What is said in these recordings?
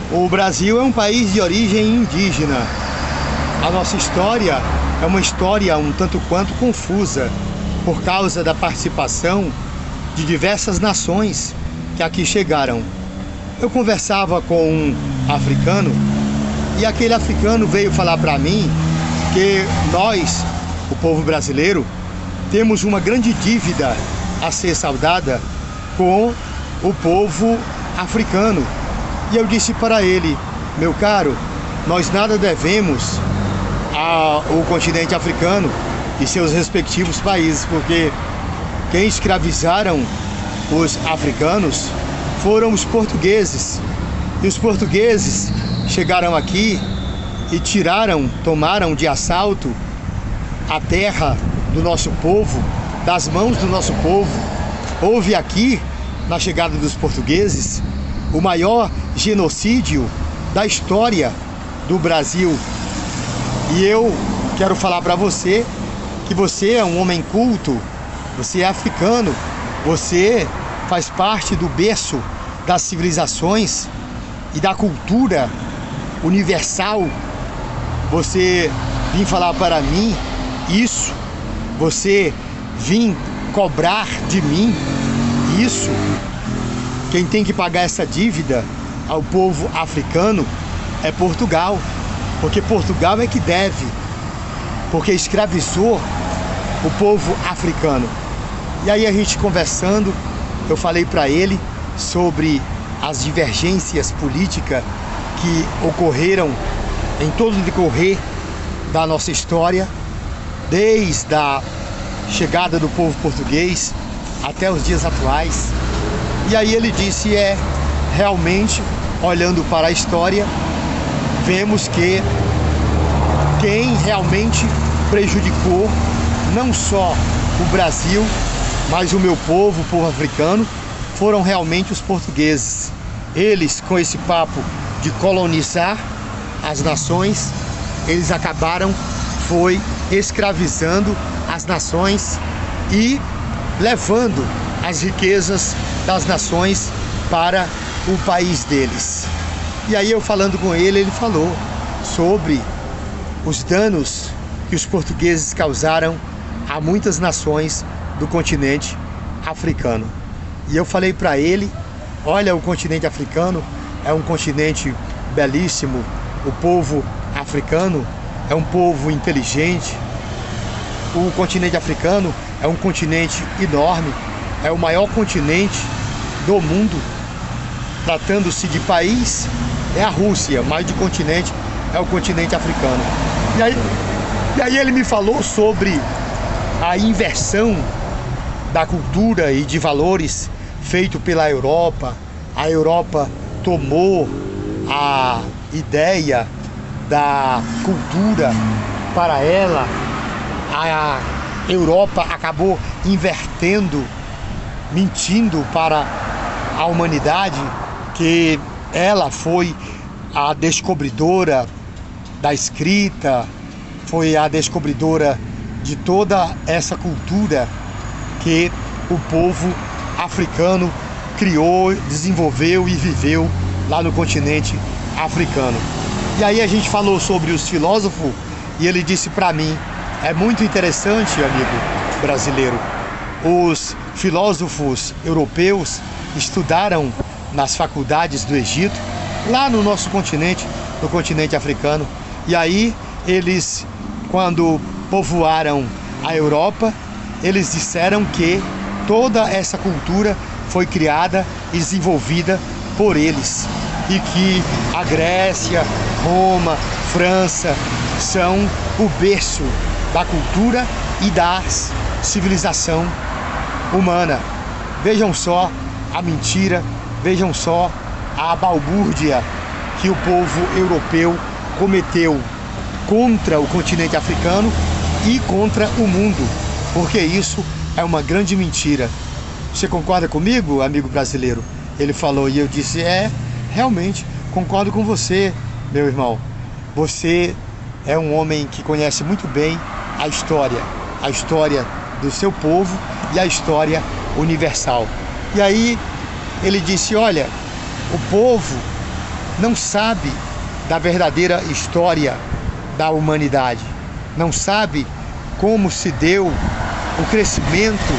O Brasil é um país de origem indígena. A nossa história é uma história um tanto quanto confusa, por causa da participação de diversas nações que aqui chegaram. Eu conversava com um africano e aquele africano veio falar para mim que nós, o povo brasileiro, temos uma grande dívida a ser saldada com o povo africano. E eu disse para ele: meu caro, nós nada devemos ao continente africano e seus respectivos países, porque quem escravizaram os africanos foram os portugueses. E os portugueses chegaram aqui e tomaram de assalto a terra do nosso povo, das mãos do nosso povo. Houve aqui, na chegada dos portugueses, o maior genocídio da história do Brasil. E eu quero falar para você que você é um homem culto, você é africano, você faz parte do berço das civilizações e da cultura universal. Você vem falar para mim isso, você vem cobrar de mim isso. Quem tem que pagar essa dívida ao povo africano é Portugal, porque Portugal é que deve, porque escravizou o povo africano. E aí a gente conversando, eu falei para ele sobre as divergências políticas que ocorreram em todo o decorrer da nossa história, desde a chegada do povo português até os dias atuais. E aí ele disse: realmente, olhando para a história, vemos que quem realmente prejudicou não só o Brasil, mas o meu povo, o povo africano, foram realmente os portugueses. Eles, com esse papo de colonizar as nações, eles acabaram escravizando as nações e levando as riquezas das nações para o país deles. E aí eu falando com ele, ele falou sobre os danos que os portugueses causaram a muitas nações do continente africano. E eu falei para ele: olha, o continente africano é um continente belíssimo, o povo africano é um povo inteligente, o continente africano é um continente enorme, é o maior continente do mundo. Tratando-se de país, é a Rússia, mas de continente é o continente africano. E aí ele me falou sobre a inversão da cultura e de valores feito pela Europa. A Europa tomou a ideia da cultura para ela. A Europa acabou invertendo, mentindo para a humanidade que ela foi a descobridora da escrita, foi a descobridora de toda essa cultura que o povo africano criou, desenvolveu e viveu lá no continente africano. E aí a gente falou sobre os filósofos e ele disse para mim: é muito interessante, amigo brasileiro, os filósofos europeus estudaram nas faculdades do Egito, lá no nosso continente, no continente africano. E aí eles, quando povoaram a Europa, eles disseram que toda essa cultura foi criada e desenvolvida por eles, e que a Grécia, Roma, França são o berço da cultura e da civilização humana. Vejam só a mentira, vejam só a balbúrdia que o povo europeu cometeu contra o continente africano e contra o mundo, porque isso é uma grande mentira. Você concorda comigo, amigo brasileiro? Ele falou, e eu disse: realmente, concordo com você, meu irmão. Você é um homem que conhece muito bem a história do seu povo e a história universal. E aí ele disse: olha, o povo não sabe da verdadeira história da humanidade, não sabe como se deu o crescimento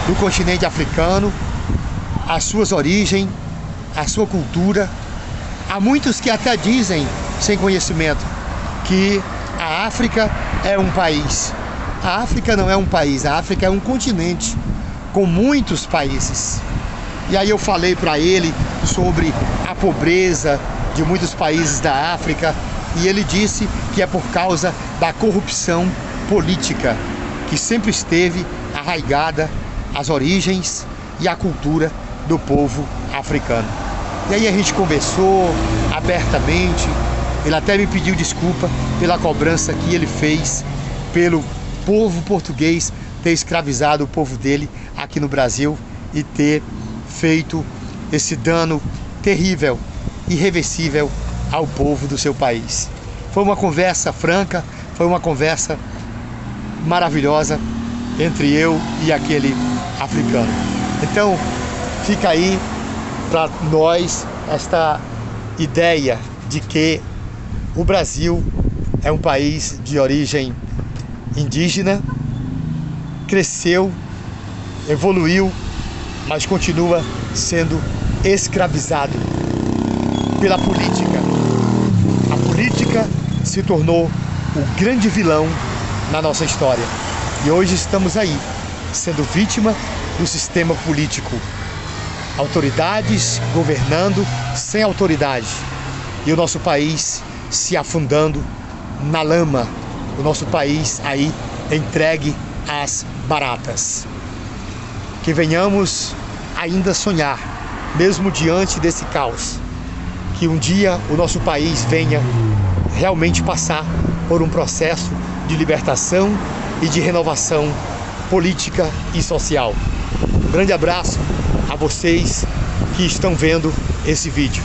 do continente africano, as suas origens, a sua cultura. Há muitos que até dizem, sem conhecimento, que a África é um país. A África não é um país, a África é um continente com muitos países. E aí eu falei para ele sobre a pobreza de muitos países da África, e ele disse que é por causa da corrupção política que sempre esteve arraigada às origens e à cultura do povo africano. E aí a gente conversou abertamente, ele até me pediu desculpa pela cobrança que ele fez pelo povo português ter escravizado o povo dele aqui no Brasil e ter feito esse dano terrível, irreversível ao povo do seu país. Foi uma conversa franca, foi uma conversa maravilhosa entre eu e aquele africano. Então, fica aí para nós esta ideia de que o Brasil é um país de origem indígena, cresceu, evoluiu, mas continua sendo escravizado pela política. A política se tornou o grande vilão na nossa história. E hoje estamos aí, sendo vítima do sistema político. Autoridades governando sem autoridade. E o nosso país se afundando na lama. O nosso país aí entregue às baratas. Que venhamos ainda sonhar, mesmo diante desse caos, que um dia o nosso país venha realmente passar por um processo de libertação e de renovação política e social. Um grande abraço a vocês que estão vendo esse vídeo.